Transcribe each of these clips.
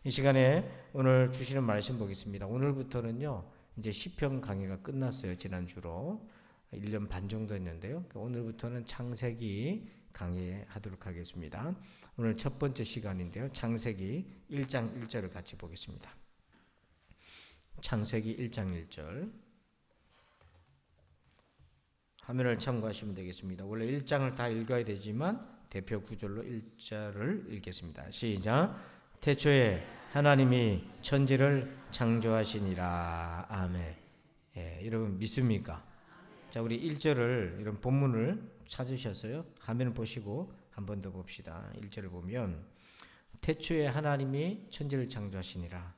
이 시간에 오늘 주시는 말씀 보겠습니다. 오늘부터는요, 이제 시편 강의가 끝났어요. 지난주로 1년 반 정도 했는데요. 오늘부터는 창세기 강의하도록 하겠습니다. 오늘 첫 번째 시간인데요. 창세기 1장 1절을 같이 보겠습니다. 창세기 1장 1절. 화면을 참고하시면 되겠습니다. 원래 1장을 다 읽어야 되지만 대표 구절로 1절을 읽겠습니다. 시작. 태초에 하나님이 천지를 창조하시니라. 아멘. 예, 여러분 믿습니까? 자, 우리 1절을 이런 본문을 찾으셨어요? 화면을 보시고 한 번 더 봅시다. 1절을 보면 태초에 하나님이 천지를 창조하시니라.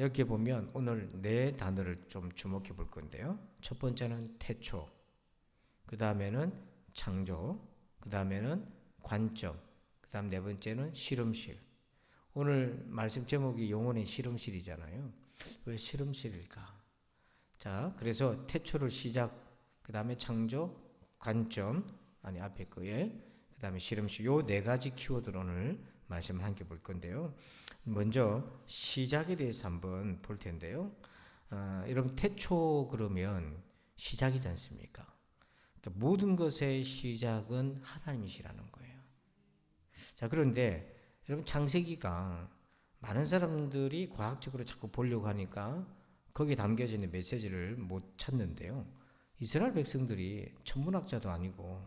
여기에 보면 오늘 네 단어를 좀 주목해 볼 건데요. 첫 번째는 태초, 그 다음에는 창조, 그 다음에는 관점, 그 다음 네 번째는 실험실. 오늘 말씀 제목이 영혼의 실험실이잖아요. 왜 실험실일까? 자, 그래서 태초를 시작, 그 다음에 창조, 관점, 아니 앞에 거에, 그 다음에 실험실, 요 네 가지 키워드로 오늘 말씀을 함께 볼 건데요. 먼저 시작에 대해서 한번 볼 텐데요. 여러분 태초 그러면 시작이지 않습니까? 그러니까 모든 것의 시작은 하나님이시라는 거예요. 자, 그런데 여러분 창세기가 많은 사람들이 과학적으로 자꾸 보려고 하니까 거기에 담겨져 있는 메시지를 못 찾는데요. 이스라엘 백성들이 천문학자도 아니고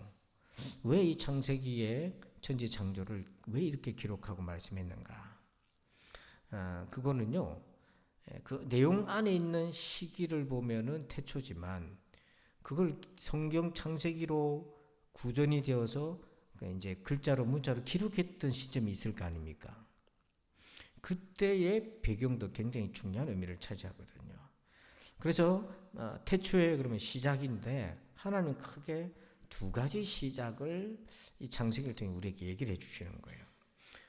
왜 이 창세기의 천지 창조를 왜 이렇게 기록하고 말씀했는가? 그거는요, 그 내용 안에 있는 시기를 보면은 태초지만 그걸 성경 창세기로 구전이 되어서 이제 글자로 문자로 기록했던 시점이 있을 거 아닙니까? 그때의 배경도 굉장히 중요한 의미를 차지하거든요. 그래서 태초에 그러면 시작인데 하나님은 크게 두 가지 시작을 이 창세기를 통해 우리에게 얘기를 해주시는 거예요.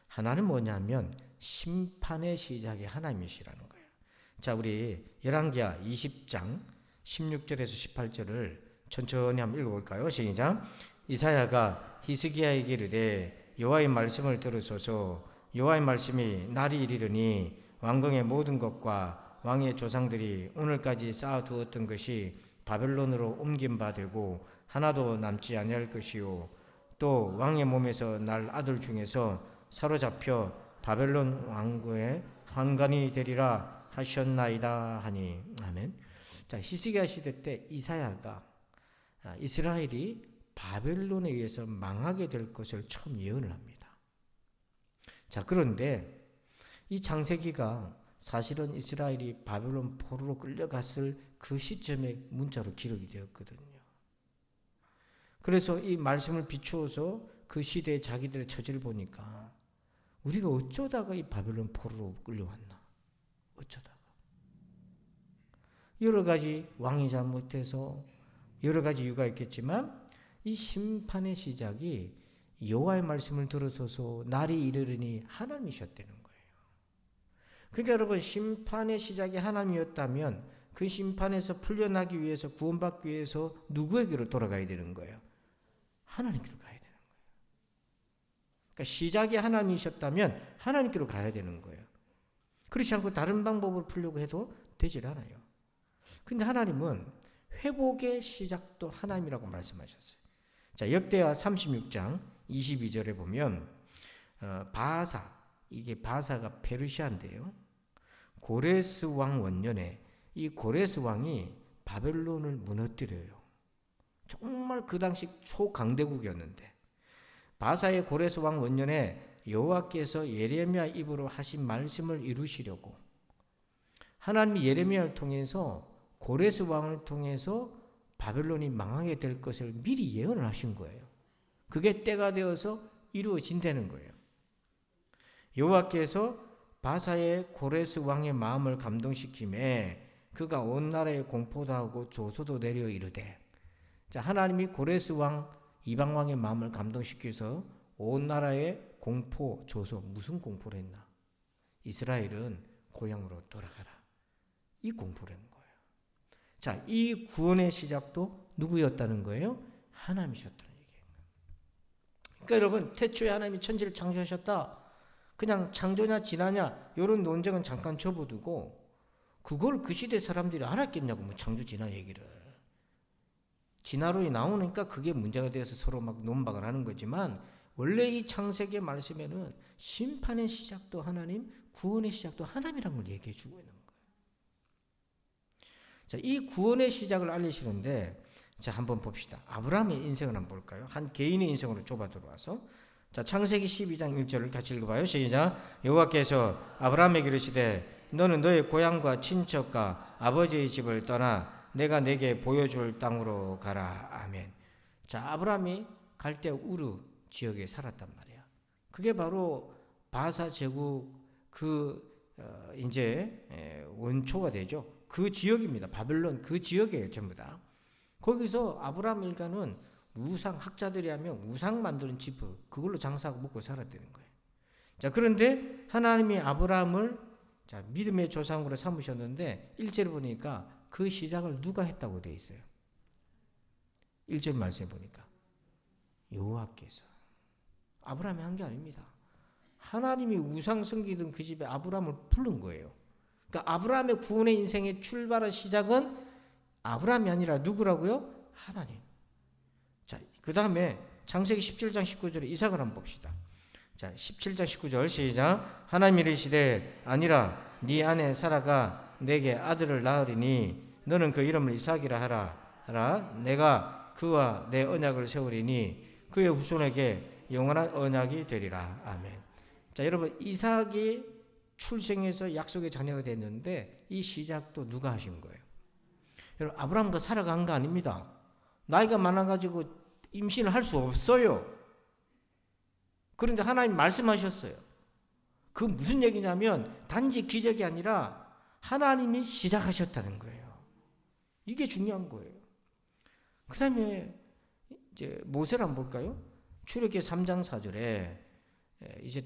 하나는 뭐냐면 심판의 시작이 하나님이시라는 거예요. 자, 우리 열왕기하 20장 16절에서 18절을 천천히 한번 읽어볼까요? 시작. 이사야가 히스기야에게 이르되 여호와의 말씀을 들으소서. 여호와의 말씀이 날이 이르리니 왕궁의 모든 것과 왕의 조상들이 오늘까지 쌓아두었던 것이 바벨론으로 옮긴 바 되고 하나도 남지 아니할 것이요 또 왕의 몸에서 날 아들 중에서 사로잡혀 바벨론 왕궁의 환관이 되리라 하셨나이다 하니. 아멘. 자, 히스기야 시대 때 이사야가 이스라엘이 바벨론에 의해서 망하게 될 것을 처음 예언을 합니다. 자, 그런데 이 창세기가 사실은 이스라엘이 바벨론 포로로 끌려갔을 그 시점에 문자로 기록이 되었거든요. 그래서 이 말씀을 비추어서 그 시대의 자기들의 처지를 보니까 우리가 어쩌다가 이 바벨론 포로로 끌려왔나? 어쩌다가. 여러 가지 왕이 잘못해서 여러 가지 이유가 있겠지만 이 심판의 시작이 여호와의 말씀을 들으소서 날이 이르르니 하나님이셨다는 거예요. 그러니까 여러분 심판의 시작이 하나님이었다면 그 심판에서 풀려나기 위해서 구원받기 위해서 누구에게로 돌아가야 되는 거예요? 하나님께로 가야 되는 거예요. 그러니까 시작이 하나님이셨다면 하나님께로 가야 되는 거예요. 그렇지 않고 다른 방법으로 풀려고 해도 되질 않아요. 근데 하나님은 회복의 시작도 하나님이라고 말씀하셨어요. 자, 역대하 36장 22절에 보면 바사, 이게 바사가 페르시아인데요. 고레스 왕 원년에 이 고레스 왕이 바벨론을 무너뜨려요. 정말 그 당시 초강대국이었는데 바사의 고레스 왕 원년에 여호와께서 예레미야 입으로 하신 말씀을 이루시려고 하나님이 예레미야를 통해서 고레스 왕을 통해서 바벨론이 망하게 될 것을 미리 예언을 하신 거예요. 그게 때가 되어서 이루어진다는 거예요. 여호와께서 바사의 고레스 왕의 마음을 감동시킴에 그가 온 나라에 공포도 하고 조소도 내려 이르되. 자, 하나님이 고레스 왕 이방 왕의 마음을 감동시켜서 온 나라에 공포, 조소, 무슨 공포를 했나? 이스라엘은 고향으로 돌아가라. 이 공포를 한 거예요. 자, 이 구원의 시작도 누구였다는 거예요? 하나님이셨다는 얘기예요. 그러니까 여러분, 태초에 하나님이 천지를 창조하셨다. 그냥 창조냐 진화냐 이런 논쟁은 잠깐 접어두고 그걸 그 시대 사람들이 알았겠냐고 뭐 창조 진화 얘기를. 진화론이 나오니까 그게 문제가 되어서 서로 막 논박을 하는 거지만 원래 이 창세기의 말씀에는 심판의 시작도 하나님, 구원의 시작도 하나님이라는 걸 얘기해 주고 있는 거예요. 자, 이 구원의 시작을 알리시는데 자, 한번 봅시다. 아브라함의 인생을 한번 볼까요? 한 개인의 인생으로 좁아 들어와서 자, 창세기 12장 1절을 같이 읽어봐요. 시작. 여호와께서 아브라함에게 이르시되 너는 너의 고향과 친척과 아버지의 집을 떠나 내가 내게 보여줄 땅으로 가라. 아멘. 자, 아브라함이 갈대 우르 지역에 살았단 말이야. 그게 바로 바사 제국 이제 원초가 되죠. 그 지역입니다. 바벨론 그 지역이에요, 전부 다. 거기서 아브라함 일가는 우상 학자들이 하면 우상 만드는 지프 그걸로 장사하고 먹고 살았다는 거예요. 자, 그런데 하나님이 아브라함을 자, 믿음의 조상으로 삼으셨는데 1절에 보니까 그 시작을 누가 했다고 되어 있어요. 1절 말씀에 보니까 여호와께서. 아브라함이 한 게 아닙니다. 하나님이 우상 섬기던 그 집에 아브라함을 부른 거예요. 그러니까 아브라함의 구원의 인생의 출발의 시작은 아브라함이 아니라 누구라고요? 하나님. 자, 그 다음에 창세기 17장 19절에 이삭을 한번 봅시다. 자, 17장 19절 시작. 하나님이 이르시되 아니라 네 아내 사라가 내게 아들을 낳으리니 너는 그 이름을 이삭이라 하라. 내가 그와 내 언약을 세우리니 그의 후손에게 영원한 언약이 되리라. 아멘. 자, 여러분 이삭이 출생해서 약속의 자녀가 됐는데 이 시작도 누가 하신 거예요? 여러분 아브라함과 사라가 한 거 아닙니다. 나이가 많아가지고 임신을 할 수 없어요. 그런데 하나님 말씀하셨어요. 그 무슨 얘기냐면 단지 기적이 아니라 하나님이 시작하셨다는 거예요. 이게 중요한 거예요. 그 다음에 이제 모세를 한번 볼까요? 출애굽기 3장 4절에 이제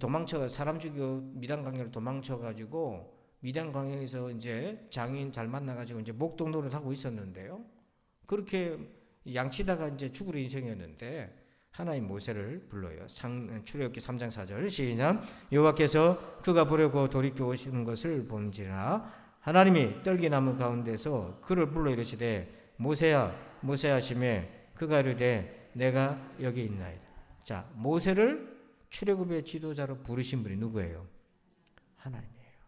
사람 죽이고 미디안 광야로 도망쳐가지고 미디안 광야에서 이제 장인 잘 만나가지고 이제 목동 노릇하고 있었는데요. 그렇게 양치다가 이제 죽을 인생이었는데 하나님 모세를 불러요. 출애굽기 3장 4절 시작. 여호와께서 그가 보려고 돌이켜 오시는 것을 본지라 하나님이 떨기나무 가운데서 그를 불러 이르시되 모세야 모세야 하시매 그가 이르되 내가 여기 있나이다. 자, 모세를 출애굽의 지도자로 부르신 분이 누구예요? 하나님이에요.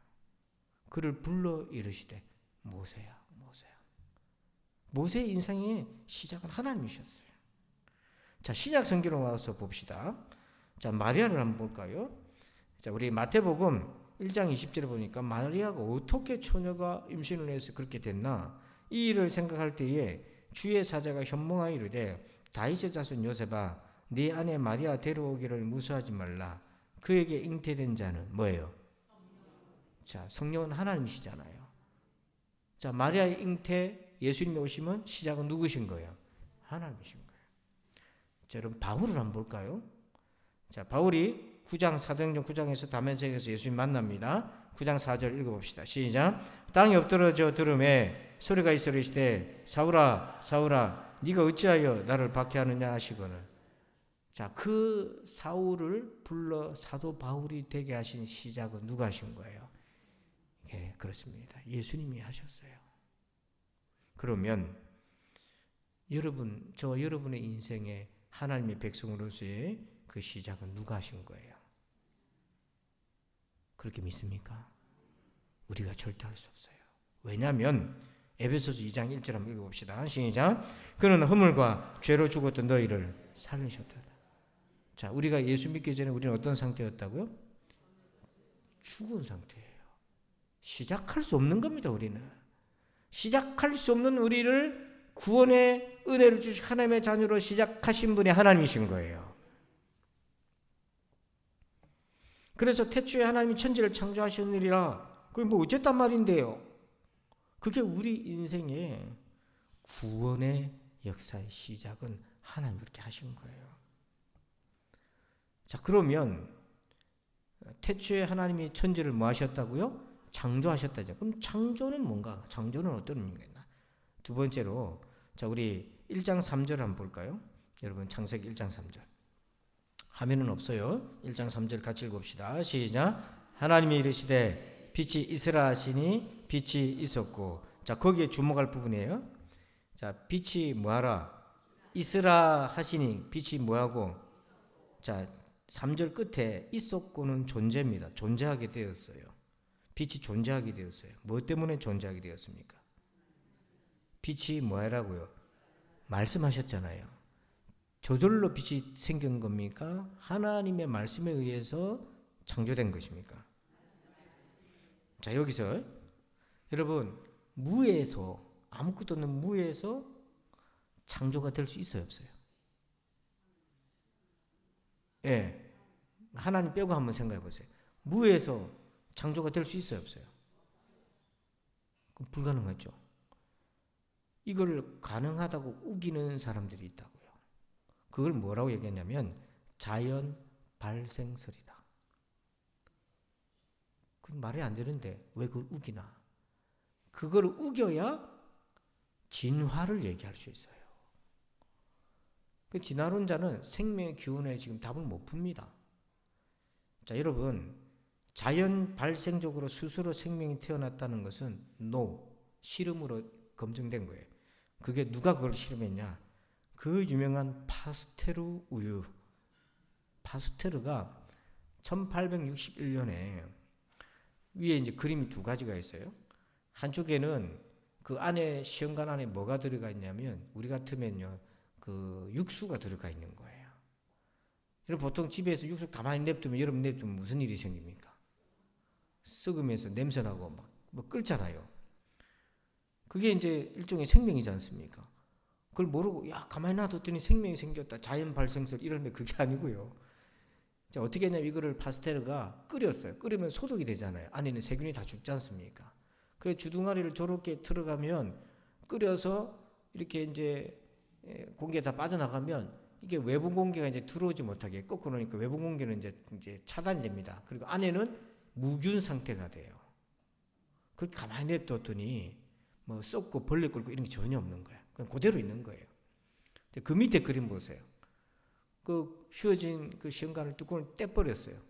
그를 불러 이르시되 모세야 모세야. 모세의 인생의 시작은 하나님이셨어요. 자, 신약 성경으로 와서 봅시다. 자, 마리아를 한번 볼까요? 자, 우리 마태복음 1장 20절에 보니까 마리아가 어떻게 처녀가 임신을 해서 그렇게 됐나? 이 일을 생각할 때에 주의 사자가 현몽하여 이르되 다윗의 자손 요셉아 네 아내 마리아 데려오기를 무수하지 말라. 그에게 잉태된 자는 뭐예요? 자, 성령은 하나님이시잖아요. 자, 마리아의 잉태 예수님이 오시면 시작은 누구신 거예요? 하나님이신 거예요. 자, 여러분 바울을 한번 볼까요? 자, 바울이 9장 사도행전 9장에서 다메섹에서 예수님 만납니다. 9장 4절 읽어봅시다. 시작. 땅이 엎드러져 들음에 소리가 있어 이르시되 사울아 사울아 네가 어찌하여 나를 박해하느냐 하시거늘. 자, 그 사울을 불러 사도 바울이 되게 하신 시작은 누가 하신 거예요? 예, 그렇습니다. 예수님이 하셨어요. 그러면 여러분, 저 여러분의 인생에 하나님의 백성으로서의 그 시작은 누가 하신 거예요? 그렇게 믿습니까? 우리가 절대 할 수 없어요. 왜냐하면 에베소서 2장 1절 한번 읽어봅시다. 시작. 그는 허물과 죄로 죽었던 너희를 살리셨다. 자, 우리가 예수 믿기 전에 우리는 어떤 상태였다고요? 죽은 상태예요. 시작할 수 없는 겁니다. 우리는 시작할 수 없는 우리를 구원의 은혜를 주신 하나님의 자녀로 시작하신 분이 하나님이신 거예요. 그래서 태초에 하나님이 천지를 창조하셨느니라. 그게 뭐 어쨌단 말인데요. 그게 우리 인생의 구원의 역사의 시작은 하나님이 그렇게 하신 거예요. 자, 그러면 태초에 하나님이 천지를 뭐 하셨다고요? 창조하셨다죠. 그럼 창조는 뭔가? 창조는 어떤 의미겠나? 두 번째로 자, 우리 1장 3절 한번 볼까요? 여러분 창세기 1장 3절. 화면은 없어요. 1장 3절 같이 읽읍시다. 시작. 하나님이 이르시되 빛이 있으라 하시니 빛이 있었고. 자, 거기에 주목할 부분이에요. 자, 빛이 뭐하라? 있으라 하시니 빛이 뭐하고? 자, 3절 끝에 있었고는 존재입니다. 존재하게 되었어요. 빛이 존재하게 되었어요. 뭐 때문에 존재하게 되었습니까? 빛이 뭐하라고요? 말씀하셨잖아요. 저절로 빛이 생긴 겁니까? 하나님의 말씀에 의해서 창조된 것입니까? 자, 여기서 여러분, 무에서, 아무것도 없는 무에서 창조가 될 수 있어요, 없어요? 예. 하나님 빼고 한번 생각해 보세요. 무에서 창조가 될 수 있어요, 없어요? 그럼 불가능하죠. 이걸 가능하다고 우기는 사람들이 있다고요. 그걸 뭐라고 얘기하냐면 자연 발생설이다. 그건 말이 안 되는데 왜 그걸 우기나? 그걸 우겨야 진화를 얘기할 수 있어요. 그 진화론자는 생명의 기원에 지금 답을 못 풉니다. 자, 여러분, 자연 발생적으로 스스로 생명이 태어났다는 것은 no, 실험으로 검증된 거예요. 그게 누가 그걸 실험했냐? 그 유명한 파스테르 우유. 파스테르가 1861년에 위에 이제 그림이 두 가지가 있어요. 한쪽에는 그 안에 시험관 안에 뭐가 들어가 있냐면 우리 같으면요 그 육수가 들어가 있는 거예요. 여러분 보통 집에서 육수 가만히 냅두면 여러분 냅두면 무슨 일이 생깁니까? 썩으면서 냄새나고 막 뭐 끓잖아요. 그게 이제 일종의 생명이지 않습니까? 그걸 모르고 야 가만히 놔뒀더니 생명이 생겼다. 자연 발생설 이런데 그게 아니고요. 자, 어떻게 했냐면 이거를 파스테르가 끓였어요. 끓이면 소독이 되잖아요. 안에 있는 세균이 다 죽지 않습니까? 그래서 주둥아리를 저렇게 들어가면 끓여서 이렇게 이제 공기가 다 빠져나가면 이게 외부 공기가 이제 들어오지 못하게 꺾어 놓으니까 외부 공기는 이제 차단이 됩니다. 그리고 안에는 무균 상태가 돼요. 그렇게 가만히 냅뒀더니 뭐 썩고 벌레 끓고 이런 게 전혀 없는 거야. 그냥 그대로 있는 거예요. 그 밑에 그림 보세요. 그 휘어진 그 시험관을 뚜껑을 떼버렸어요.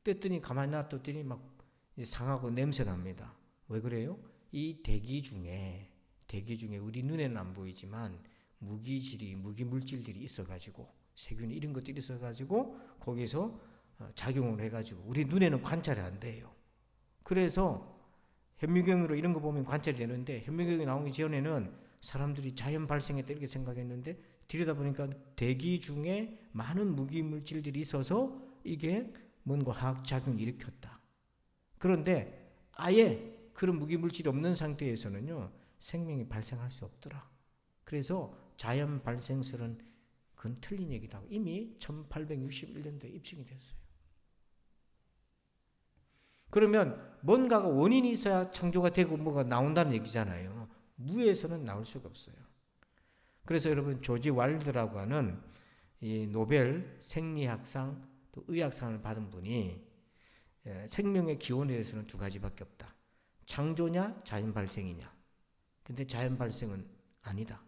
뗐더니 가만히 놔뒀더니 막 상하고 냄새 납니다. 왜 그래요? 이 대기 중에 우리 눈에는 안 보이지만 무기물질들이 있어가지고 세균이 이런 것들이 있어가지고 거기서 작용을 해가지고 우리 눈에는 관찰이 안 돼요. 그래서 현미경으로 이런 거 보면 관찰이 되는데 현미경이 나오기 전에는 사람들이 자연 발생했다 이렇게 생각했는데 들여다보니까 대기 중에 많은 무기물질들이 있어서 이게 뭔가 화학작용을 일으켰다. 그런데 아예 그런 무기물질이 없는 상태에서는요 생명이 발생할 수 없더라. 그래서 자연 발생설은 그건 틀린 얘기다. 이미 1861년도에 입증이 됐어요. 그러면 뭔가가 원인이 있어야 창조가 되고 뭐가 나온다는 얘기잖아요. 무에서는 나올 수가 없어요. 그래서 여러분 조지 와일드라고 하는 이 노벨 생리학상 또 의학상을 받은 분이 생명의 기원에 대해서는 두 가지밖에 없다. 창조냐 자연 발생이냐. 근데 자연 발생은 아니다.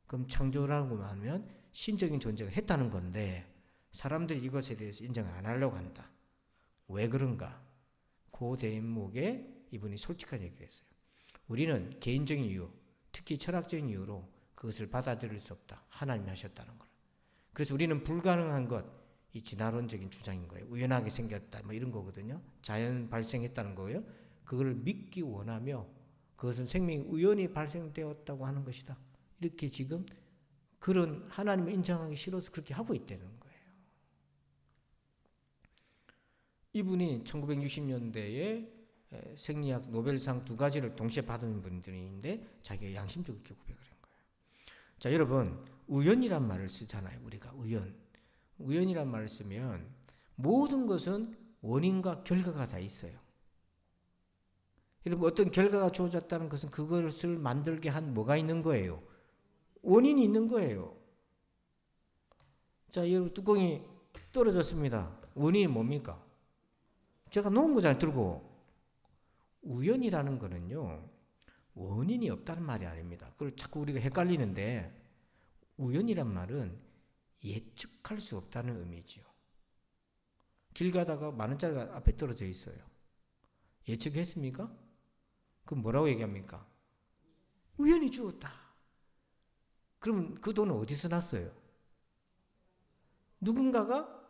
그럼 창조라고 하면 신적인 존재가 했다는 건데 사람들이 이것에 대해서 인정을 안 하려고 한다. 왜 그런가? 그 대목에 이분이 솔직한 얘기를 했어요. 우리는 개인적인 이유, 특히 철학적인 이유로 그것을 받아들일 수 없다. 하나님이 하셨다는 걸. 그래서 우리는 불가능한 것, 이 진화론적인 주장인 거예요. 우연하게 생겼다, 뭐 이런 거거든요. 자연 발생했다는 거예요. 그걸 믿기 원하며 그것은 생명이 우연히 발생되었다고 하는 것이다. 이렇게 지금 그런 하나님을 인정하기 싫어서 그렇게 하고 있다는 거예요. 이분이 1960년대에 생리학 노벨상 두 가지를 동시에 받은 분들인데 자기가 양심적으로 그렇게 고백을 한 거예요. 자, 여러분 우연이란 말을 쓰잖아요. 우리가 우연이란 말을 쓰면 모든 것은 원인과 결과가 다 있어요. 여러분 어떤 결과가 주어졌다는 것은 그것을 만들게 한 뭐가 있는 거예요? 원인이 있는 거예요. 자, 여러분 뚜껑이 떨어졌습니다. 원인이 뭡니까? 제가 놓은 거잖아요. 들고. 우연이라는 거는요. 원인이 없다는 말이 아닙니다. 그걸 자꾸 우리가 헷갈리는데 우연이란 말은 예측할 수 없다는 의미지요. 길 가다가 10,000원짜리가 앞에 떨어져 있어요. 예측했습니까? 그럼 뭐라고 얘기합니까? 우연히 주었다. 그러면 그 돈은 어디서 났어요? 누군가가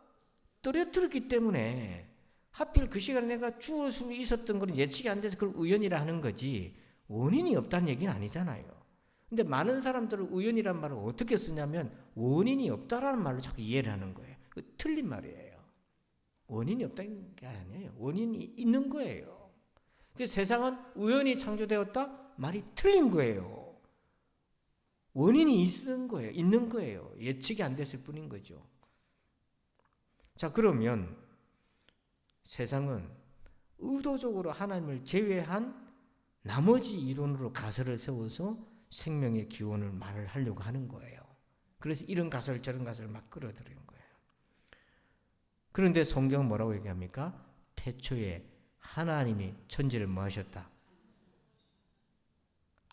떨어뜨렸기 때문에 하필 그 시간에 내가 주울 수 있었던 건 예측이 안 돼서 그걸 우연이라 하는 거지 원인이 없다는 얘기는 아니잖아요. 근데 많은 사람들은 우연이란 말을 어떻게 쓰냐면 원인이 없다라는 말로 자꾸 이해를 하는 거예요. 그 틀린 말이에요. 원인이 없다는 게 아니에요. 원인이 있는 거예요. 그 세상은 우연히 창조되었다? 말이 틀린 거예요. 원인이 있는 거예요. 예측이 안 됐을 뿐인 거죠. 자, 그러면 세상은 의도적으로 하나님을 제외한 나머지 이론으로 가설을 세워서 생명의 기원을 말을 하려고 하는 거예요. 그래서 이런 가설 저런 가설을 막 끌어들이는 거예요. 그런데 성경은 뭐라고 얘기합니까? 태초에 하나님이 천지를 뭐 하셨다?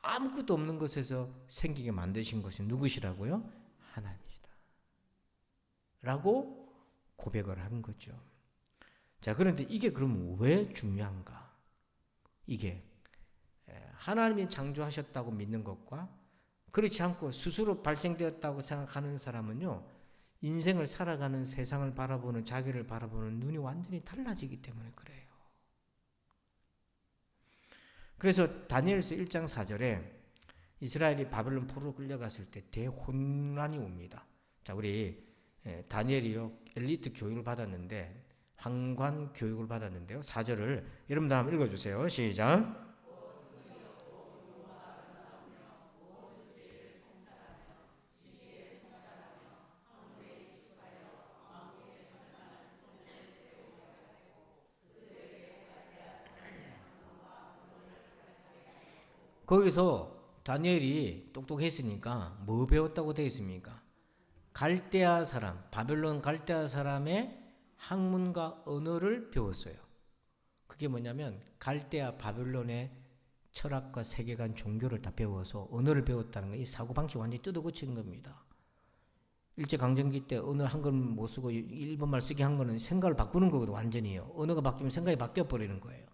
아무것도 없는 것에서 생기게 만드신 것이 누구시라고요? 하나님이시다. 라고 고백을 한 거죠. 자, 그런데 이게 그럼 왜 중요한가? 이게 하나님이 창조하셨다고 믿는 것과 그렇지 않고 스스로 발생되었다고 생각하는 사람은요, 인생을 살아가는 세상을 바라보는 자기를 바라보는 눈이 완전히 달라지기 때문에 그래요. 그래서 다니엘서 1장 4절에 이스라엘이 바벨론 포로로 끌려갔을 때 대혼란이 옵니다. 자, 우리 다니엘이요 엘리트 교육을 받았는데 황관 교육을 받았는데요. 4절을 여러분들 한번 읽어주세요. 시작. 거기서 다니엘이 똑똑했으니까 뭐 배웠다고 되어 있습니까? 갈대아 사람, 바벨론 갈대아 사람의 학문과 언어를 배웠어요. 그게 뭐냐면 갈대아 바벨론의 철학과 세계관 종교를 다 배워서 언어를 배웠다는 거, 이 사고방식 완전히 뜯어고치는 겁니다. 일제강점기 때 언어 한글 못 쓰고 일본말 쓰게 한 거는 생각을 바꾸는 거거든. 완전히요. 언어가 바뀌면 생각이 바뀌어 버리는 거예요.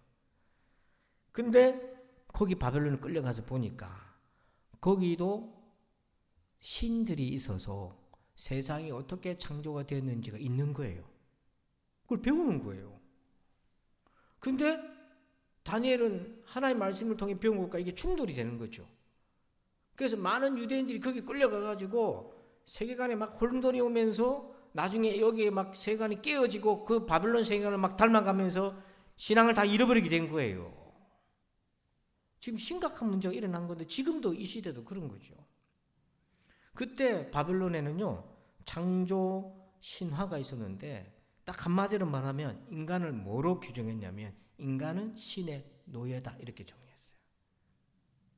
근데 거기 바벨론을 끌려가서 보니까 거기도 신들이 있어서 세상이 어떻게 창조가 되었는지가 있는 거예요. 그걸 배우는 거예요. 근데 다니엘은 하나님의 말씀을 통해 배운 것과 이게 충돌이 되는 거죠. 그래서 많은 유대인들이 거기 끌려가가지고 세계관에 막 혼돈이 오면서 나중에 여기에 막 세계관이 깨어지고 그 바벨론 세계관을 막 닮아가면서 신앙을 다 잃어버리게 된 거예요. 지금 심각한 문제가 일어난 건데 지금도 이 시대도 그런 거죠. 그때 바벨론에는요 창조 신화가 있었는데 딱 한마디로 말하면 인간을 뭐로 규정했냐면 인간은 신의 노예다 이렇게 정의했어요.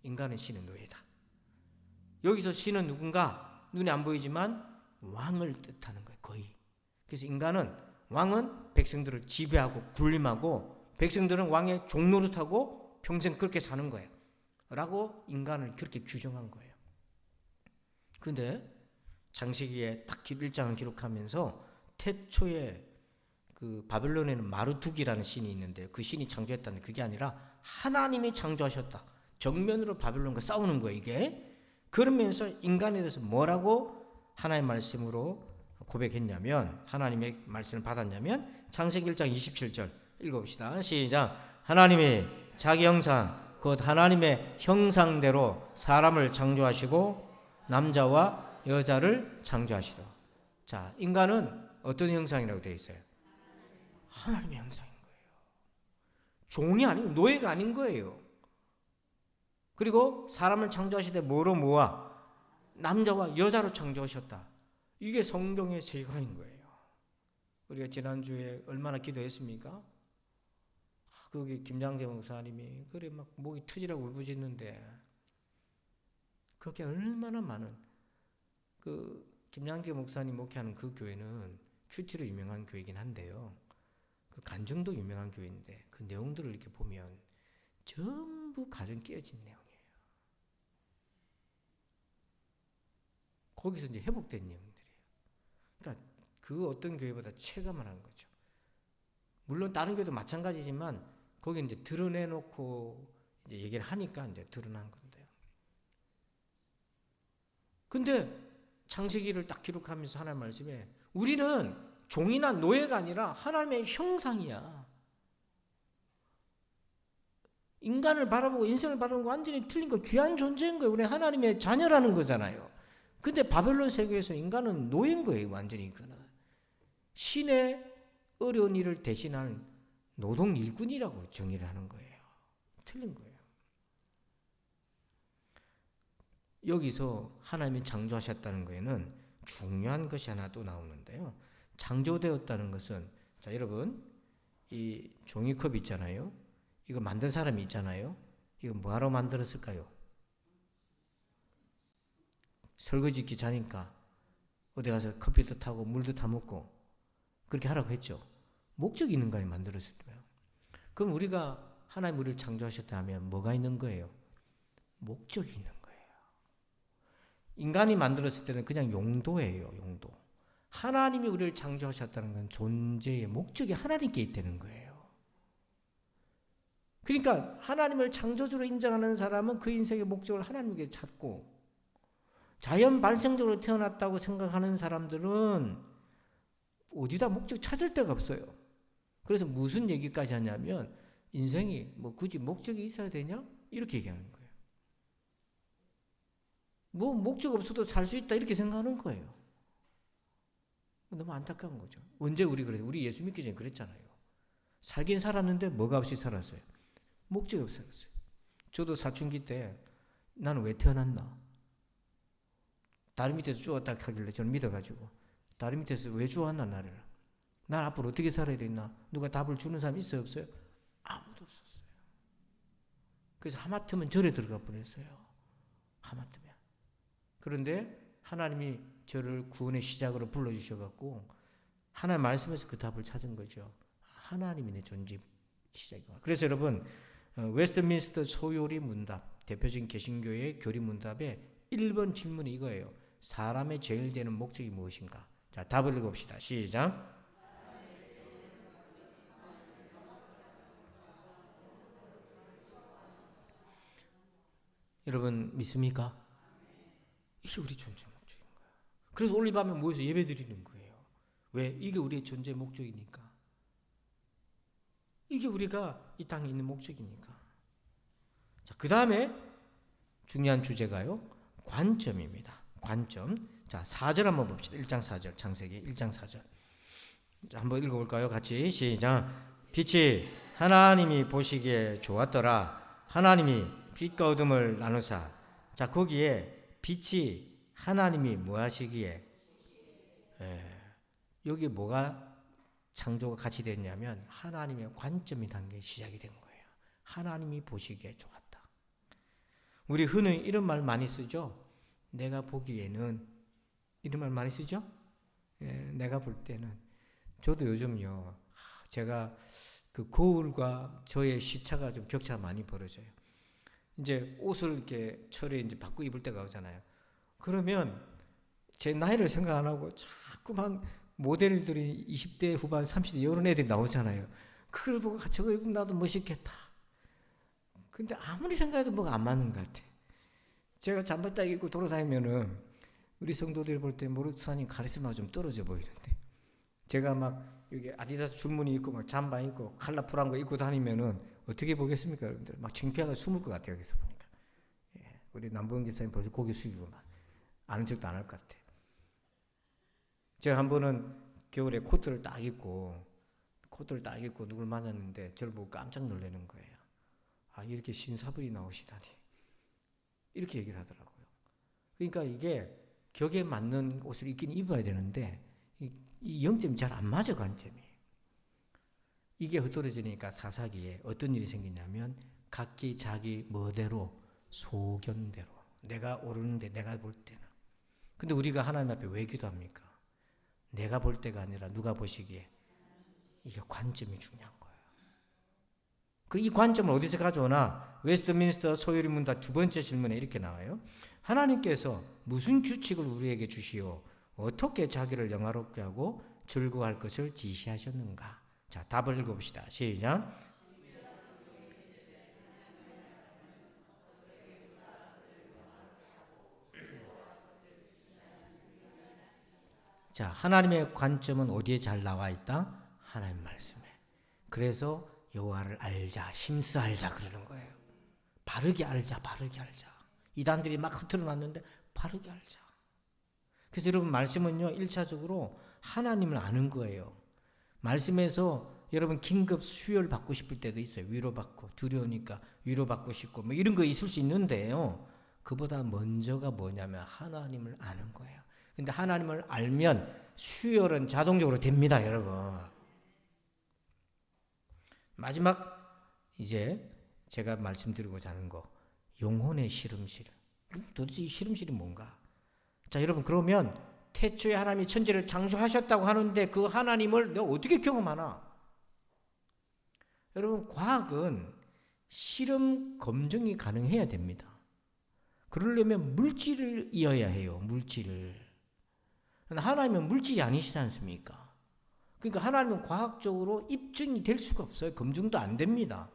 인간은 신의 노예다. 여기서 신은 누군가 눈에 안 보이지만 왕을 뜻하는 거예요. 거의. 그래서 인간은 왕은 백성들을 지배하고 군림하고 백성들은 왕의 종노릇하고 평생 그렇게 사는 거예요. 라고 인간을 그렇게 규정한 거예요. 근데 창세기에 딱 1장을 기록하면서 태초에 그 바벨론에는 마르투기라는 신이 있는데 그 신이 창조했다는데 그게 아니라 하나님이 창조하셨다. 정면으로 바벨론과 싸우는 거예요, 이게. 그러면서 인간에 대해서 뭐라고 하나님의 말씀으로 고백했냐면 하나님의 말씀을 받았냐면 창세기 1장 27절 읽어봅시다. 시작. 하나님이 자기 형상 곧 하나님의 형상대로 사람을 창조하시고 남자와 여자를 창조하시더. 자, 인간은 어떤 형상이라고 되어 있어요? 하나님의 형상인 거예요. 종이 아니고 노예가 아닌 거예요. 그리고 사람을 창조하시되 뭐로 모아? 남자와 여자로 창조하셨다. 이게 성경의 세계관인 거예요. 우리가 지난주에 얼마나 기도했습니까? 거기 김장재 목사님이 그래 막 목이 터지라고 울부짖는데 그렇게 얼마나 많은 그 김장재 목사님 목회하는 그 교회는 큐티로 유명한 교회이긴 한데요. 그 간증도 유명한 교회인데 그 내용들을 이렇게 보면 전부 가정 깨어진 내용이에요. 거기서 이제 회복된 내용들이에요. 그러니까 그 어떤 교회보다 체감을 한 거죠. 물론 다른 교회도 마찬가지지만 거기 이제 드러내놓고 이제 얘기를 하니까 이제 드러난 건데요. 근데 창세기를 딱 기록하면서 하나님 말씀에 우리는 종이나 노예가 아니라 하나님의 형상이야. 인간을 바라보고 인생을 바라보고 완전히 틀린 거, 귀한 존재인 거예요. 우리 하나님의 자녀라는 거잖아요. 근데 바벨론 세계에서 인간은 노예인 거예요. 완전히 그는 신의 어려운 일을 대신하는 노동 일꾼이라고 정의를 하는 거예요. 틀린 거예요. 여기서 하나님이 창조하셨다는 거에는 중요한 것이 하나 또 나오는데요. 창조되었다는 것은, 자 여러분, 이 종이컵 있잖아요. 이거 만든 사람이 있잖아요. 이거 뭐하러 만들었을까요? 설거지 귀찮으니까 어디 가서 커피도 타고 물도 타먹고 그렇게 하라고 했죠. 목적이 있는 거예요. 만들었을 때요. 그럼 우리가 하나님 우리를 창조하셨다 하면 뭐가 있는 거예요? 목적이 있는 거예요. 인간이 만들었을 때는 그냥 용도예요. 용도. 하나님이 우리를 창조하셨다는 건 존재의 목적이 하나님께 있다는 거예요. 그러니까 하나님을 창조주로 인정하는 사람은 그 인생의 목적을 하나님께 찾고, 자연 발생적으로 태어났다고 생각하는 사람들은 어디다 목적 찾을 데가 없어요. 그래서 무슨 얘기까지 하냐면 인생이 뭐 굳이 목적이 있어야 되냐? 이렇게 얘기하는 거예요. 뭐 목적 없어도 살 수 있다 이렇게 생각하는 거예요. 너무 안타까운 거죠. 언제 우리 그래요? 우리 예수 믿기 전에 그랬잖아요. 살긴 살았는데 뭐가 없이 살았어요? 목적이 없이 살았어요. 저도 사춘기 때 나는 왜 태어났나? 다리 밑에서 주웠다 하길래 저는 믿어가지고 다리 밑에서 왜 주웠나 나를? 난 앞으로 어떻게 살아야 되나? 누가 답을 주는 사람이 있어요? 없어요? 아무도 없었어요. 그래서 하마터면 절에 들어가 버렸어요. 하마터면. 그런데 하나님이 저를 구원의 시작으로 불러주셔갖고 하나님 말씀에서 그 답을 찾은 거죠. 하나님이 내 존재 시작이구나. 그래서 여러분, 웨스트민스터 소요리 문답, 대표적인 개신교의 교리 문답의 1번 질문이 이거예요. 사람의 제일 되는 목적이 무엇인가? 자, 답을 읽어봅시다. 시작. 여러분 믿습니까? 이게 우리 존재 목적인 거예요. 그래서 오늘 밤에 모여서 예배 드리는 거예요. 왜? 이게 우리의 존재 목적이니까. 이게 우리가 이 땅에 있는 목적이니까. 자, 그 다음에 중요한 주제가요, 관점입니다. 관점. 자, 4절 한번 봅시다. 1장 4절, 창세기 1장 4절. 자, 한번 읽어볼까요? 같이 시작. 빛이 하나님이 보시기에 좋았더라. 하나님이 빛과 어둠을 나누사. 자, 거기에 빛이 하나님이 뭐 하시기에, 여기 뭐가 창조가 같이 됐냐면 하나님의 관점이 단계에 시작이 된 거예요. 하나님이 보시기에 좋았다. 우리 흔히 이런 말 많이 쓰죠. 내가 보기에는, 이런 말 많이 쓰죠. 내가 볼 때는. 저도 요즘요, 제가 그 거울과 저의 시차가 좀 격차가 많이 벌어져요. 이제 옷을 이렇게 철에 이제 바꾸고 입을 때가 오잖아요. 그러면 제 나이를 생각 안 하고 자꾸만 모델들이 20대 후반, 30대 이런 애들이 나오잖아요. 그걸 보고 저거 입으면 나도 멋있겠다. 근데 아무리 생각해도 뭐가 안 맞는 것 같아. 제가 잠바 딱 입고 돌아다니면은 우리 성도들이 볼 때 모르사님 카리스마가 좀 떨어져 보이는데, 제가 막 여기 아디다스 줄무늬 입고 막 잠바 입고 컬러풀한 거 입고 다니면은 어떻게 보겠습니까, 여러분들? 막 창피하게 숨을 것 같아요, 여기서 보니까. 예, 우리 남보영 집사님 벌써 고개 숙이고 막 아는 척도 안 할 것 같아. 제가 한 번은 겨울에 코트를 딱 입고 누굴 만났는데 저를 보고 깜짝 놀라는 거예요. 아, 이렇게 신사분이 나오시다니. 이렇게 얘기를 하더라고요. 그러니까 이게 격에 맞는 옷을 입긴 입어야 되는데 이 0점이 잘 안 맞아, 관점이. 이게 흐트러지니까 사사기에 어떤 일이 생기냐면 각기 자기 뭐대로, 소견대로, 내가 오르는데 내가 볼 때는. 근데 우리가 하나님 앞에 왜 기도합니까? 내가 볼 때가 아니라 누가 보시기에. 이게 관점이 중요한 거예요. 이 관점을 어디서 가져오나? 웨스트민스터 소요리 문답 두 번째 질문에 이렇게 나와요. 하나님께서 무슨 규칙을 우리에게 주시오? 어떻게 자기를 영화롭게 하고 즐거워할 것을 지시하셨는가? 자, 답을 읽어봅시다. 시작. 자, 하나님의 관점은 어디에 잘 나와 있다? 하나님 말씀에. 그래서 여호와를 알자, 심스 알자 그러는 거예요. 바르게 알자, 바르게 알자. 이단들이 막 흐트러놨는데 바르게 알자. 그래서 여러분 말씀은요, 1차적으로 하나님을 아는 거예요. 말씀에서 여러분 긴급 수혈 받고 싶을 때도 있어요. 위로받고 두려우니까 위로받고 싶고 뭐 이런 거 있을 수 있는데요. 그보다 먼저가 뭐냐면 하나님을 아는 거예요. 근데 하나님을 알면 수혈은 자동적으로 됩니다, 여러분. 마지막 이제 제가 말씀드리고자 하는 거, 영혼의 시름실. 도대체 이 시름실이 뭔가? 자, 여러분 그러면 태초에 하나님이 천지를 창조하셨다고 하는데 그 하나님을 내가 어떻게 경험하나? 여러분 과학은 실험 검증이 가능해야 됩니다. 그러려면 물질을 이어야 해요. 물질을. 하나님은 물질이 아니시지 않습니까? 그러니까 하나님은 과학적으로 입증이 될 수가 없어요. 검증도 안 됩니다.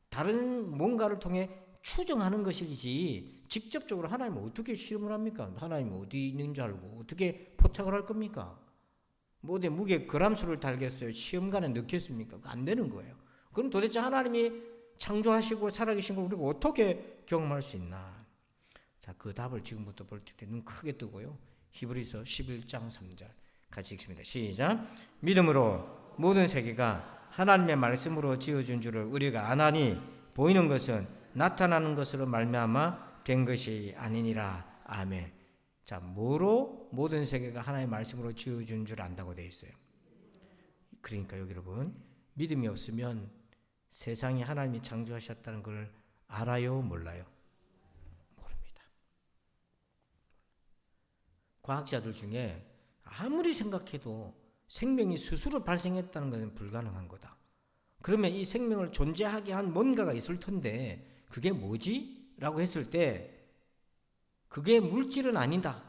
다른 뭔가를 통해 추정하는 것이지 직접적으로 하나님은 어떻게 실험을 합니까? 하나님은 어디 있는 줄 알고 어떻게 포착을 할 겁니까? 뭐 어디 무게 그람수를 달겠어요? 시험관에 넣겠습니까? 안 되는 거예요. 그럼 도대체 하나님이 창조하시고 살아계신 걸 우리가 어떻게 경험할 수 있나? 자, 그 답을 지금부터 볼 텐데 눈 크게 뜨고요. 히브리서 11장 3절 같이 읽습니다. 시작. 믿음으로 모든 세계가 하나님의 말씀으로 지어준 줄을 우리가 아나니 보이는 것은 나타나는 것으로 말미암아 된 것이 아니니라. 아멘. 자, 뭐로 모든 세계가 하나님의 말씀으로 지어준 줄 안다고 되어 있어요. 그러니까 여기 여러분 믿음이 없으면 세상이 하나님이 창조하셨다는 걸 알아요, 몰라요? 모릅니다. 과학자들 중에 아무리 생각해도 생명이 스스로 발생했다는 것은 불가능한 거다. 그러면 이 생명을 존재하게 한 뭔가가 있을 텐데 그게 뭐지? 라고 했을 때 그게 물질은 아니다.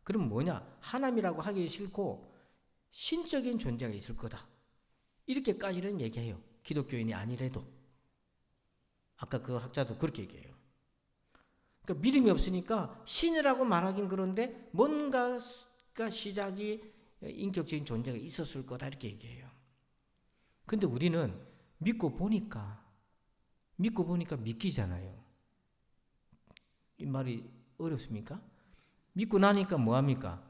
그럼 뭐냐? 하나님이라고 하기 싫고 신적인 존재가 있을 거다. 이렇게까지는 얘기해요. 기독교인이 아니래도. 아까 그 학자도 그렇게 얘기해요. 그러니까 믿음이 없으니까 신이라고 말하긴 그런데 뭔가가 시작이 인격적인 존재가 있었을 거다 이렇게 얘기해요. 근데 우리는 믿고 보니까 믿기잖아요. 이 말이 어렵습니까? 믿고 나니까 뭐합니까?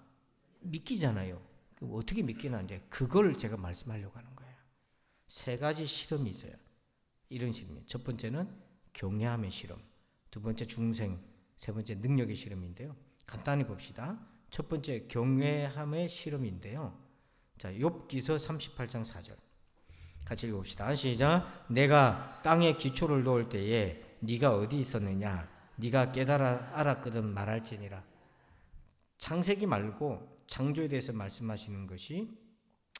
믿기잖아요. 그럼 어떻게 믿기나 이제 그걸 제가 말씀하려고 하는 거예요. 세 가지 실험이 있어요. 이런 실험이에요. 첫 번째는 경외함의 실험, 두 번째 중생, 세 번째 능력의 실험인데요. 간단히 봅시다. 첫 번째 경외함의 실험인데요. 자, 욥기서 38장 4절 같이 읽어봅시다. 시작. 내가 땅에 기초를 놓을 때에 네가 어디 있었느냐? 네가 깨달아 알았거든 말할지니라. 창세기 말고 창조에 대해서 말씀하시는 것이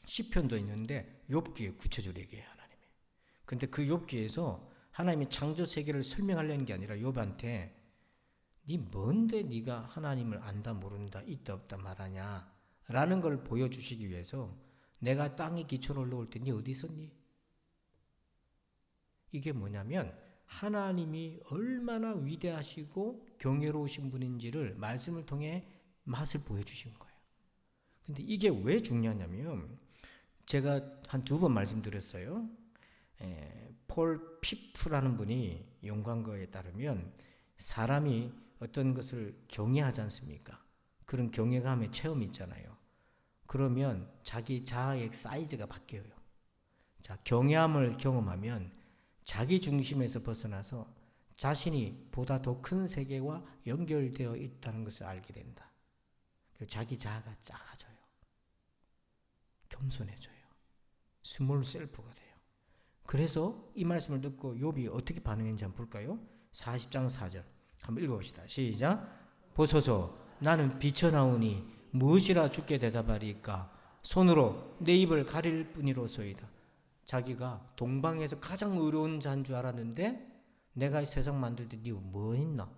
시편도 있는데 욥기에 구체적으로 얘기해요, 하나님이. 근데 그 욥기에서 하나님이 창조 세계를 설명하려는 게 아니라 욥한테 네 뭔데 네가 하나님을 안다 모른다 있다 없다 말하냐 라는 걸 보여주시기 위해서 내가 땅에 기초를 놓을 때 네 어디 있었니? 이게 뭐냐면 하나님이 얼마나 위대하시고 경외로우신 분인지를 말씀을 통해 맛을 보여주신 거예요. 근데 이게 왜 중요하냐면 제가 한 2번 말씀드렸어요. 폴 피프라는 분이 연구한 거에 따르면 사람이 어떤 것을 경외하지 않습니까? 그런 경외감의 체험이 있잖아요. 그러면 자기 자아의 사이즈가 바뀌어요. 자, 경외함을 경험하면 자기 중심에서 벗어나서 자신이 보다 더 큰 세계와 연결되어 있다는 것을 알게 된다. 자기 자아가 작아져요. 겸손해져요. 스몰 셀프가 돼요. 그래서 이 말씀을 듣고 욥이 어떻게 반응했는지 한번 볼까요? 40장 4절 한번 읽어봅시다. 시작. 보소서 나는 비쳐나오니 무엇이라 주께 대답하리까? 손으로 내 입을 가릴 뿐이로소이다. 자기가 동방에서 가장 의로운 자인 줄 알았는데 내가 이 세상 만들 때 네 뭐 있나?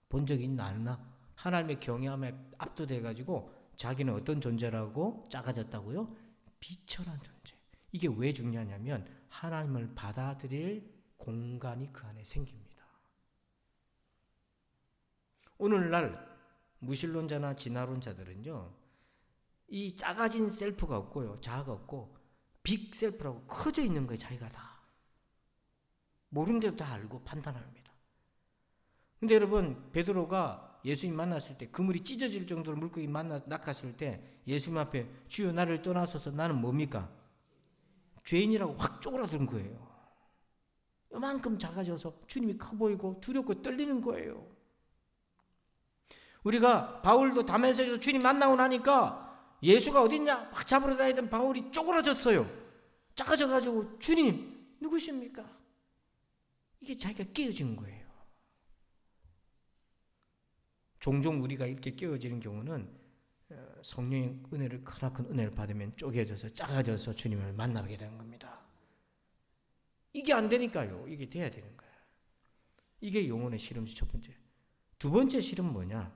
본 적 있나 안 나? 하나님의 경외함에 압도돼가지고 자기는 어떤 존재라고 작아졌다고요? 비천한 존재. 이게 왜 중요하냐면 하나님을 받아들일 공간이 그 안에 생깁니다. 오늘날 무신론자나 진화론자들은요, 이 작아진 셀프가 없고요, 자아가 없고 빅 셀프라고 커져 있는 거예요. 자기가 다 모르는데도 다 알고 판단합니다. 근데 여러분, 베드로가 예수님 만났을 때 그물이 찢어질 정도로 물고기 낚았을 때 예수님 앞에 주여 나를 떠나소서 나는 뭡니까? 죄인이라고 확 쪼그라든 거예요. 요만큼 작아져서 주님이 커 보이고 두렵고 떨리는 거예요. 우리가 바울도 다메섹에서 주님 만나고 나니까 예수가 어딨냐 막 잡으러 다니던 바울이 쪼그라졌어요. 작아져가지고 주님 누구십니까? 이게 자기가 깨어진 거예요. 종종 우리가 이렇게 깨어지는 경우는 성령의 은혜를, 크나큰 은혜를 받으면 쪼개져서 작아져서 주님을 만나게 되는 겁니다. 이게 안 되니까요. 이게 돼야 되는 거예요. 이게 영혼의 실험이 첫 번째. 두 번째 실험 뭐냐?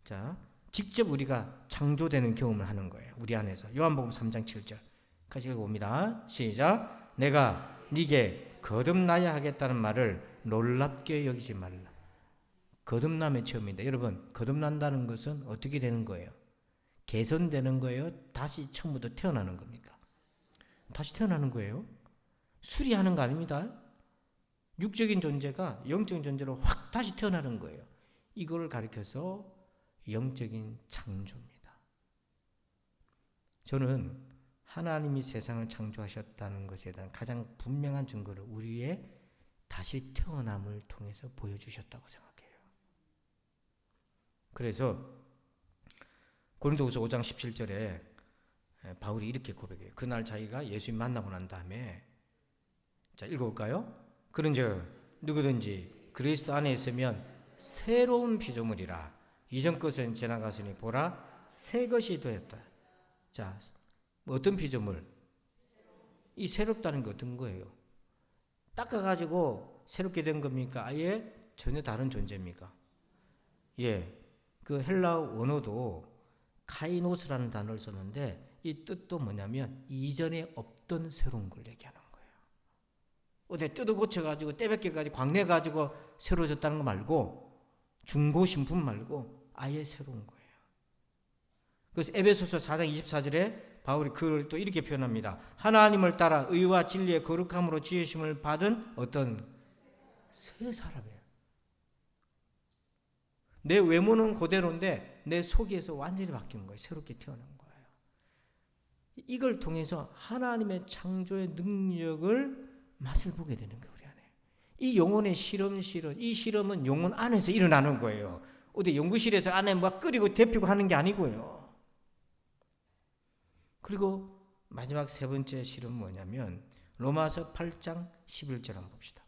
자, 직접 우리가 창조되는 경험을 하는 거예요. 우리 안에서. 요한복음 3장 7절 같이 읽어봅니다. 시작. 내가 네게 거듭나야 하겠다는 말을 놀랍게 여기지 말라. 거듭남의 체험입니다. 여러분, 거듭난다는 것은 어떻게 되는 거예요? 개선되는 거예요? 다시 처음부터 태어나는 겁니까? 다시 태어나는 거예요? 수리하는 거 아닙니다. 육적인 존재가 영적인 존재로 확 다시 태어나는 거예요. 이걸 가리켜서 영적인 창조입니다. 저는 하나님이 세상을 창조하셨다는 것에 대한 가장 분명한 증거를 우리의 다시 태어남을 통해서 보여주셨다고 생각해요. 그래서 고린도후서 5장 17절에 바울이 이렇게 고백해요. 그날 자기가 예수님 만나고 난 다음에, 자 읽어볼까요? 그런즉 누구든지 그리스도 안에 있으면 새로운 피조물이라. 이전 것은 지나갔으니 보라 새 것이 되었다. 자, 어떤 피조물? 이 새롭다는 게 어떤 거예요? 닦아가지고 새롭게 된 겁니까? 아예 전혀 다른 존재입니까? 예, 그 헬라어 원어도 카이노스라는 단어를 썼는데 이 뜻도 뭐냐면 이전에 없던 새로운 걸 얘기하는 거예요. 어디 뜯어 고쳐가지고 떼백해가지고 광내가지고 새로워졌다는 거 말고, 중고신품 말고 아예 새로운 거예요. 그래서 에베소서 4장 24절에 바울이 그를 또 이렇게 표현합니다. 하나님을 따라 의와 진리의 거룩함으로 지으심을 받은 어떤 새 사람이에요. 내 외모는 그대로인데 내 속에서 완전히 바뀐 거예요. 새롭게 태어난 거예요. 이걸 통해서 하나님의 창조의 능력을 맛을 보게 되는 거예요. 우리 안에. 이 영혼의 실험, 이 실험은 영혼 안에서 일어나는 거예요. 어디 연구실에서 안에 막 끓이고 데피고 하는 게 아니고요. 그리고 마지막 세 번째 실험은 뭐냐면 로마서 8장 11절 한번 봅시다.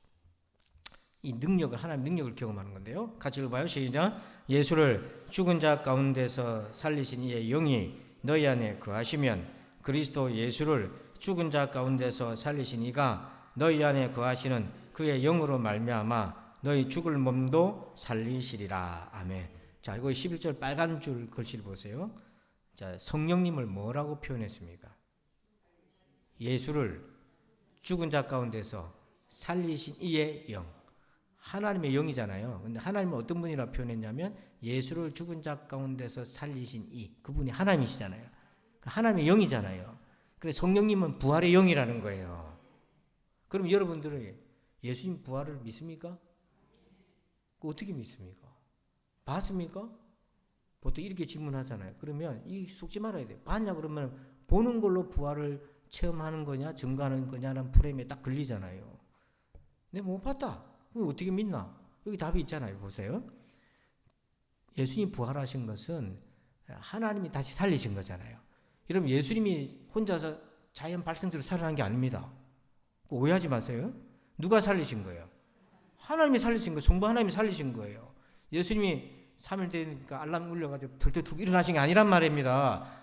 이 능력을, 하나님의 능력을 경험하는 건데요. 같이 읽어봐요. 시작. 예수를 죽은 자 가운데서 살리신 이의 영이 너희 안에 거하시면 그리스도 예수를 죽은 자 가운데서 살리신 이가 너희 안에 거하시는 그의 영으로 말미암아 너희 죽을 몸도 살리시리라. 아멘. 자, 이거 11절 빨간 줄 글씨를 보세요. 자, 성령님을 뭐라고 표현했습니까? 예수를 죽은 자 가운데서 살리신 이의 영. 하나님의 영이잖아요. 근데 하나님은 어떤 분이라 표현했냐면 예수를 죽은 자 가운데서 살리신 이, 그분이 하나님이시잖아요. 하나님의 영이잖아요. 그래서 성령님은 부활의 영이라는 거예요. 그럼 여러분들은 예수님 부활을 믿습니까? 어떻게 믿습니까? 봤습니까? 보통 이렇게 질문하잖아요. 그러면 이 속지 말아야 돼요. 봤냐 그러면 보는 걸로 부활을 체험하는 거냐 증거하는 거냐라는 프레임에 딱 걸리잖아요. 내가 못 봤다. 어떻게 믿나? 여기 답이 있잖아요. 보세요. 예수님 부활하신 것은 하나님이 다시 살리신 거잖아요. 여러분 예수님이 혼자서 자연 발생대로 살아난 게 아닙니다. 오해하지 마세요. 누가 살리신 거예요? 하나님이 살리신 거예요. 성부 하나님이 살리신 거예요. 예수님이 3일 되니까 알람 울려가지고 들떡 일어나신 게 아니란 말입니다.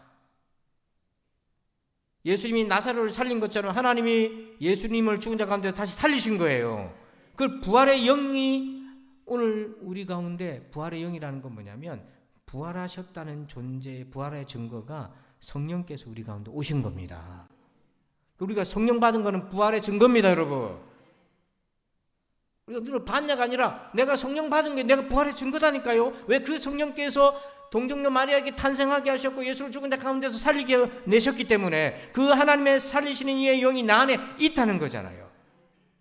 예수님이 나사로를 살린 것처럼 하나님이 예수님을 죽은 자 가운데 다시 살리신 거예요. 그 부활의 영이 오늘 우리 가운데 부활의 영이라는 건 뭐냐면 부활하셨다는 존재의 부활의 증거가 성령께서 우리 가운데 오신 겁니다. 우리가 성령 받은 거는 부활의 증거입니다, 여러분. 우리가 늘 반야가 아니라 내가 성령 받은 게 내가 부활의 증거다니까요. 왜 그 성령께서 동정녀 마리아에게 탄생하게 하셨고 예수를 죽은 자 가운데서 살리게 내셨기 때문에 그 하나님의 살리시는 이의 영이 나 안에 있다는 거잖아요.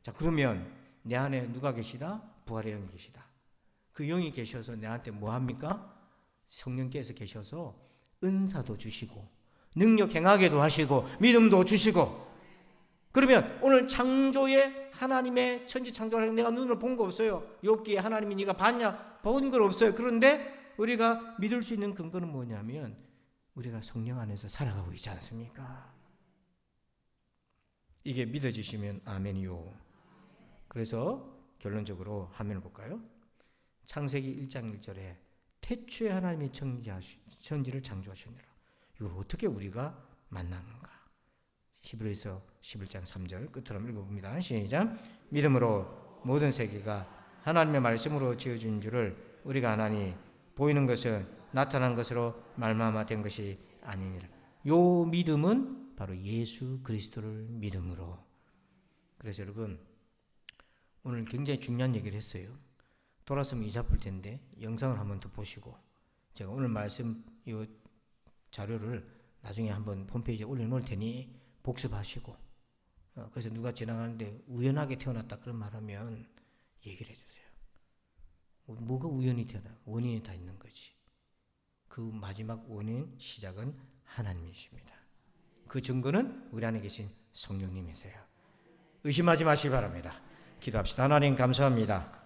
자, 그러면 내 안에 누가 계시다? 부활의 영이 계시다. 그 영이 계셔서 내한테 뭐 합니까? 성령께서 계셔서 은사도 주시고 능력 행하게도 하시고 믿음도 주시고. 그러면 오늘 창조의 하나님의 천지 창조를 내가 눈으로 본 거 없어요. 욥기에 하나님이 네가 봤냐? 본 건 없어요. 그런데 우리가 믿을 수 있는 근거는 뭐냐면 우리가 성령 안에서 살아가고 있지 않습니까? 이게 믿어지시면 아멘이요. 그래서 결론적으로 화면을 볼까요? 창세기 1장 1절에 태초에 하나님이 천지를 창조하셨느라. 이걸 어떻게 우리가 만나는가? 히브리서 11장 3절 끝으로 한번 읽어봅니다. 시작. 믿음으로 모든 세계가 하나님의 말씀으로 지어진 줄을 우리가 아나니 보이는 것은 나타난 것으로 말미암아 된 것이 아니니라. 요 믿음은 바로 예수 그리스도를 믿음으로. 그래서 여러분 오늘 굉장히 중요한 얘기를 했어요. 돌아서면 이 잡을 텐데 영상을 한번 더 보시고 제가 오늘 말씀 이 자료를 나중에 한번 홈페이지에 올려놓을 테니 복습하시고 그래서 누가 지나가는데 우연하게 태어났다 그런 말하면 얘기를 해주세요. 뭐가 우연히 태어나? 원인이 다 있는 거지. 그 마지막 원인 시작은 하나님이십니다. 그 증거는 우리 안에 계신 성령님이세요. 의심하지 마시기 바랍니다. 기도합시다. 하나님 감사합니다.